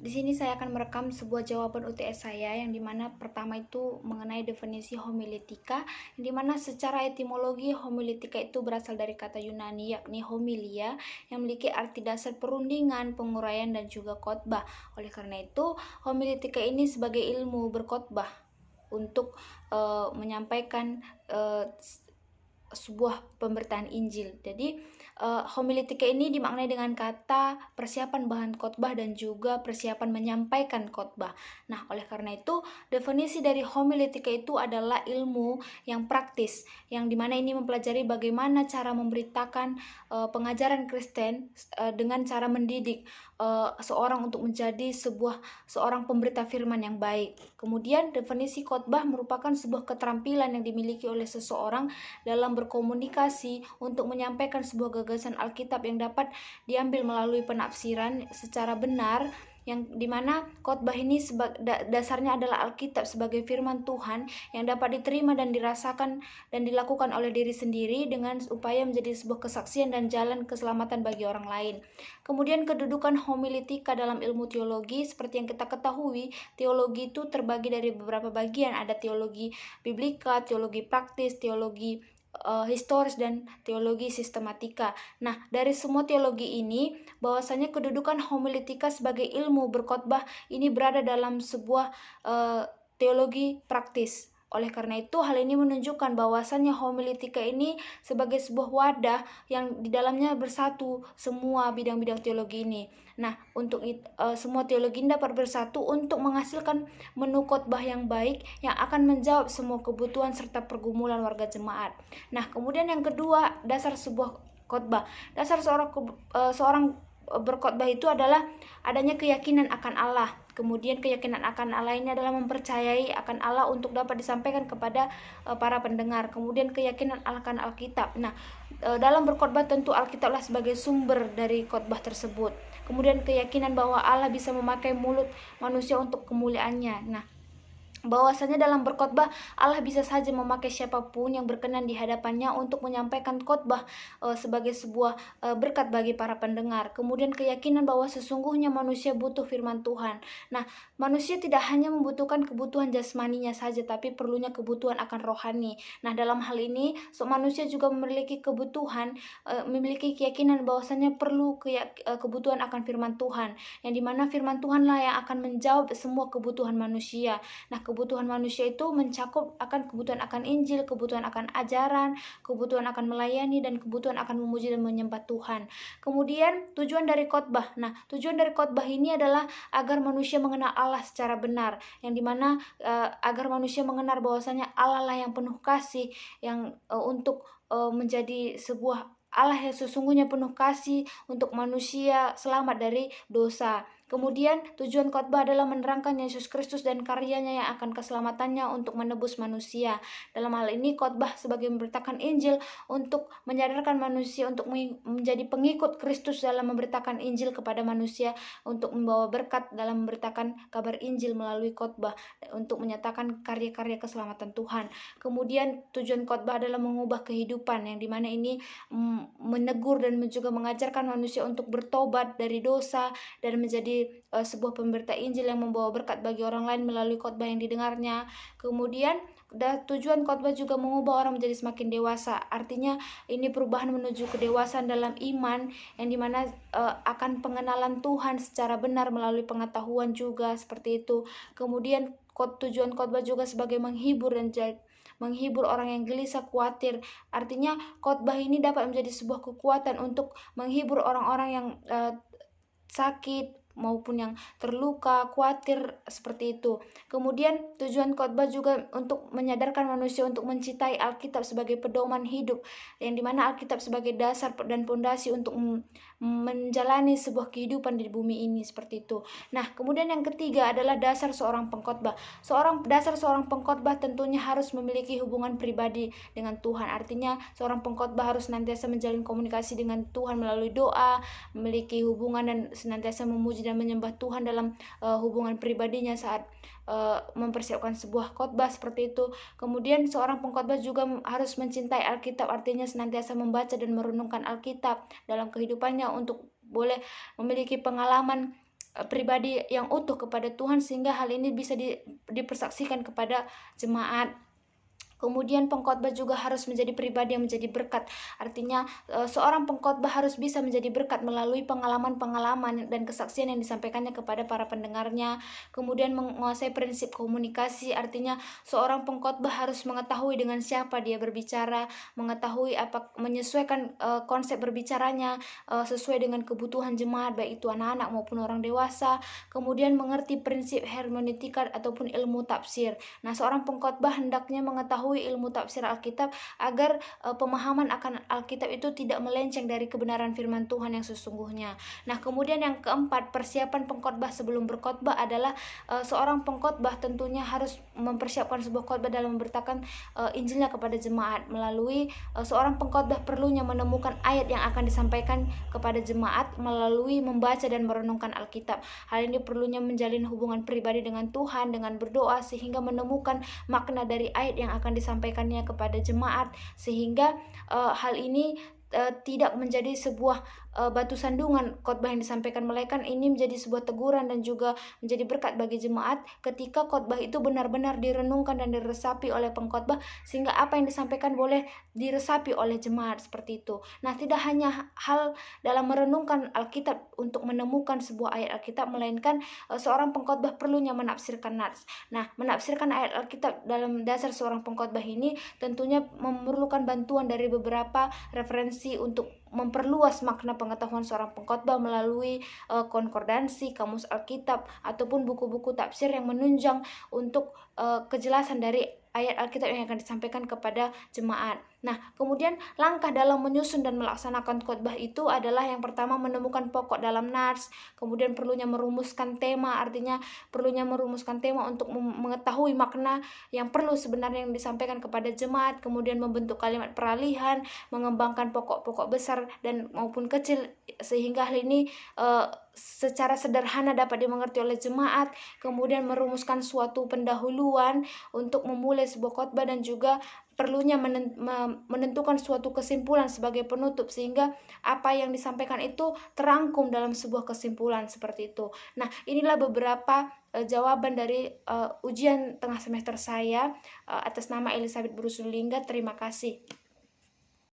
Di sini saya akan merekam sebuah jawaban UTS saya yang dimana pertama itu mengenai definisi homiletika, yang dimana secara etimologi homiletika itu berasal dari kata Yunani yakni homilia yang memiliki arti dasar perundingan, penguraian dan juga khotbah. Oleh karena itu, homiletika ini sebagai ilmu berkhotbah untuk menyampaikan sebuah pemberitaan Injil. Jadi homiletika ini dimaknai dengan kata persiapan bahan khotbah dan juga persiapan menyampaikan khotbah. Nah, oleh karena itu definisi dari homiletika itu adalah ilmu yang praktis, yang dimana ini mempelajari bagaimana cara memberitakan pengajaran Kristen dengan cara mendidik seorang untuk menjadi seorang pemberita firman yang baik. Kemudian definisi khotbah merupakan sebuah keterampilan yang dimiliki oleh seseorang dalam berkomunikasi untuk menyampaikan sebuah gagasan Alkitab yang dapat diambil melalui penafsiran secara benar, yang dimana khotbah ini dasarnya adalah Alkitab sebagai firman Tuhan yang dapat diterima dan dirasakan dan dilakukan oleh diri sendiri dengan upaya menjadi sebuah kesaksian dan jalan keselamatan bagi orang lain. Kemudian kedudukan homiletika dalam ilmu teologi, seperti yang kita ketahui, teologi itu terbagi dari beberapa bagian, ada teologi biblika, teologi praktis, teologi historis dan teologi sistematika. Nah, dari semua teologi ini bahwasanya kedudukan homiletika sebagai ilmu berkhotbah ini berada dalam sebuah teologi praktis. Oleh karena itu, hal ini menunjukkan bahwasannya homiletika ini sebagai sebuah wadah yang di dalamnya bersatu semua bidang-bidang teologi ini. Nah, untuk semua teologi ini dapat bersatu untuk menghasilkan menu khotbah yang baik yang akan menjawab semua kebutuhan serta pergumulan warga jemaat. Nah, kemudian yang kedua, dasar sebuah khotbah. Dasar seorang berkhotbah itu adalah adanya keyakinan akan Allah. Kemudian keyakinan akan Allah ini adalah mempercayai akan Allah untuk dapat disampaikan kepada para pendengar. Kemudian keyakinan akan Alkitab. Nah, dalam berkhotbah tentu Alkitablah sebagai sumber dari khotbah tersebut. Kemudian keyakinan bahwa Allah bisa memakai mulut manusia untuk kemuliaannya. Nah, bahwasanya dalam berkhotbah Allah bisa saja memakai siapapun yang berkenan di hadapannya untuk menyampaikan khotbah sebagai sebuah berkat bagi para pendengar. Kemudian keyakinan bahwa sesungguhnya manusia butuh firman Tuhan. Nah, manusia tidak hanya membutuhkan kebutuhan jasmaninya saja, tapi perlunya kebutuhan akan rohani. Nah, dalam hal ini manusia juga memiliki kebutuhan, memiliki keyakinan bahwasanya perlu kebutuhan akan firman Tuhan, yang dimana firman Tuhanlah yang akan menjawab semua kebutuhan manusia. Nah, kebutuhan manusia itu mencakup akan kebutuhan akan Injil, kebutuhan akan ajaran, kebutuhan akan melayani, dan kebutuhan akan memuji dan menyembah Tuhan. Kemudian tujuan dari khotbah. Nah, tujuan dari khotbah ini adalah agar manusia mengenal Allah secara benar, yang dimana agar manusia mengenal bahwasanya Allah lah yang penuh kasih, yang untuk menjadi sebuah Allah yang sesungguhnya penuh kasih untuk manusia selamat dari dosa. Kemudian tujuan khotbah adalah menerangkan Yesus Kristus dan karyanya yang akan keselamatannya untuk menebus manusia. Dalam hal ini khotbah sebagai memberitakan Injil untuk menyadarkan manusia untuk menjadi pengikut Kristus dalam memberitakan Injil kepada manusia, untuk membawa berkat dalam memberitakan kabar Injil melalui khotbah, untuk menyatakan karya-karya keselamatan Tuhan. Kemudian tujuan khotbah adalah mengubah kehidupan, yang dimana ini menegur dan juga mengajarkan manusia untuk bertobat dari dosa dan menjadi sebuah pemberita Injil yang membawa berkat bagi orang lain melalui khotbah yang didengarnya. Kemudian tujuan khotbah juga mengubah orang menjadi semakin dewasa. Artinya ini perubahan menuju kedewasaan dalam iman, yang dimana akan pengenalan Tuhan secara benar melalui pengetahuan juga seperti itu. Kemudian tujuan khotbah juga sebagai menghibur dan menghibur orang yang gelisah, khawatir. Artinya khotbah ini dapat menjadi sebuah kekuatan untuk menghibur orang-orang yang sakit maupun yang terluka, khawatir seperti itu. Kemudian tujuan khotbah juga untuk menyadarkan manusia untuk mencintai Alkitab sebagai pedoman hidup, yang dimana Alkitab sebagai dasar dan pondasi untuk menjalani sebuah kehidupan di bumi ini seperti itu. Nah, kemudian yang ketiga adalah dasar seorang pengkhotbah. Dasar seorang pengkhotbah tentunya harus memiliki hubungan pribadi dengan Tuhan. Artinya seorang pengkhotbah harus senantiasa menjalin komunikasi dengan Tuhan melalui doa, memiliki hubungan dan senantiasa memuji dan menyembah Tuhan dalam hubungan pribadinya saat mempersiapkan sebuah khotbah seperti itu. Kemudian seorang pengkhotbah juga harus mencintai Alkitab, artinya senantiasa membaca dan merenungkan Alkitab dalam kehidupannya untuk boleh memiliki pengalaman pribadi yang utuh kepada Tuhan, sehingga hal ini bisa dipersaksikan kepada jemaat. Kemudian pengkhotbah juga harus menjadi pribadi yang menjadi berkat. Artinya seorang pengkhotbah harus bisa menjadi berkat melalui pengalaman-pengalaman dan kesaksian yang disampaikannya kepada para pendengarnya. Kemudian menguasai prinsip komunikasi, artinya seorang pengkhotbah harus mengetahui dengan siapa dia berbicara, mengetahui menyesuaikan konsep berbicaranya sesuai dengan kebutuhan jemaat, baik itu anak-anak maupun orang dewasa. Kemudian mengerti prinsip hermeneutika ataupun ilmu tafsir. Nah, seorang pengkhotbah hendaknya mengetahui ilmu tafsir Alkitab agar pemahaman akan Alkitab itu tidak melenceng dari kebenaran firman Tuhan yang sesungguhnya. Nah, kemudian yang keempat, persiapan pengkhotbah sebelum berkhotbah adalah seorang pengkhotbah tentunya harus mempersiapkan sebuah khotbah dalam memberitakan Injilnya kepada jemaat. Melalui seorang pengkhotbah perlunya menemukan ayat yang akan disampaikan kepada jemaat melalui membaca dan merenungkan Alkitab. Hal ini perlunya menjalin hubungan pribadi dengan Tuhan dengan berdoa sehingga menemukan makna dari ayat yang akan disampaikannya kepada jemaat, sehingga hal ini tidak menjadi sebuah batu sandungan khotbah yang disampaikan, melainkan ini menjadi sebuah teguran dan juga menjadi berkat bagi jemaat ketika khotbah itu benar-benar direnungkan dan diresapi oleh pengkhotbah, sehingga apa yang disampaikan boleh diresapi oleh jemaat seperti itu. Nah, tidak hanya hal dalam merenungkan Alkitab untuk menemukan sebuah ayat Alkitab, melainkan seorang pengkhotbah perlunya menafsirkan nats. Nah, menafsirkan ayat Alkitab dalam dasar seorang pengkhotbah ini tentunya memerlukan bantuan dari beberapa referensi untuk memperluas makna pengetahuan seorang pengkhotbah melalui konkordansi, kamus Alkitab, ataupun buku-buku tafsir yang menunjang untuk kejelasan dari ayat Alkitab yang akan disampaikan kepada jemaat. Nah, kemudian langkah dalam menyusun dan melaksanakan khotbah itu adalah yang pertama menemukan pokok dalam nats, kemudian perlunya merumuskan tema, artinya perlunya merumuskan tema untuk mengetahui makna yang perlu sebenarnya yang disampaikan kepada jemaat, kemudian membentuk kalimat peralihan, mengembangkan pokok-pokok besar dan maupun kecil sehingga hal ini secara sederhana dapat dimengerti oleh jemaat, kemudian merumuskan suatu pendahuluan untuk memulai sebuah khotbah dan juga perlunya menentukan suatu kesimpulan sebagai penutup sehingga apa yang disampaikan itu terangkum dalam sebuah kesimpulan seperti itu. Nah, inilah beberapa jawaban dari ujian tengah semester saya atas nama Elizabeth Brusulingga. Terima kasih.